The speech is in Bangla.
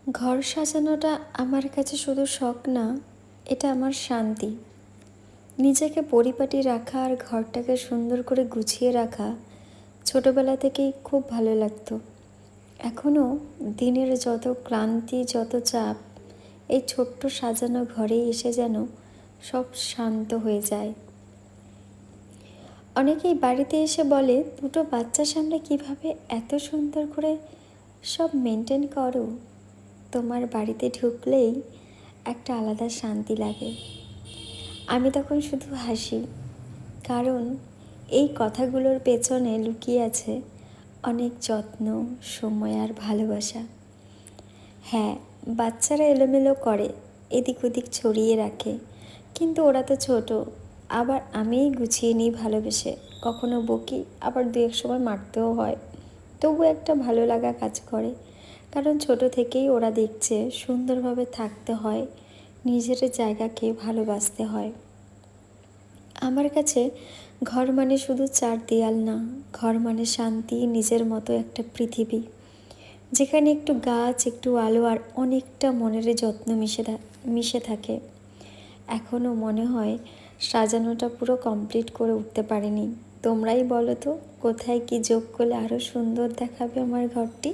ঘর সাজানোটা আমার কাছে শুধু শখ না, এটা আমার শান্তি। নিজেকে পরিপাটি রাখা আর ঘরটাকে সুন্দর করে গুছিয়ে রাখা ছোটোবেলা থেকেই খুব ভালো লাগতো। এখনও দিনের যত ক্লান্তি, যত চাপ, এই ছোট্ট সাজানো ঘরেই এসে যেন সব শান্ত হয়ে যায়। অনেকেই বাড়িতে এসে বলে, দুটো বাচ্চা সামলে কিভাবে এত সুন্দর করে সব মেনটেন করো। তোমার বাড়িতে ঢুকলেই একটা আলাদা শান্তি লাগে। আমি তখন শুধু হাসি, কারণ এই কথাগুলোর পেছনে লুকিয়ে আছে অনেক যত্ন, সময় আর ভালোবাসা। হ্যাঁ, বাচ্চারা এলোমেলো করে, এদিক ওদিক ছড়িয়ে রাখে, কিন্তু ওরা তো ছোট। আবার আমিই গুছিয়ে নিই ভালোবেসে, কখনো বকি, আবার দু এক সময় মারতেও হয়। তবু একটা ভালো লাগা কাজ করে, কারণ ছোট থেকেই ওরা দেখছে সুন্দরভাবে থাকতে হয়, নিজের জায়গাকে ভালোবাসতে হয়। আমার কাছে ঘর মানে শুধু চার দেয়াল না, ঘর মানে শান্তি, নিজের মতো একটা পৃথিবী, যেখানে একটু গাছ, একটু আলো আর অনেকটা মনের যত্ন মিশে থাকে। এখনও মনে হয় সাজানোটা পুরো কমপ্লিট করে উঠতে পারিনি। তোমরাই বলো তো, কোথায় কি যোগ করলে আরও সুন্দর দেখাবে আমার ঘরটি।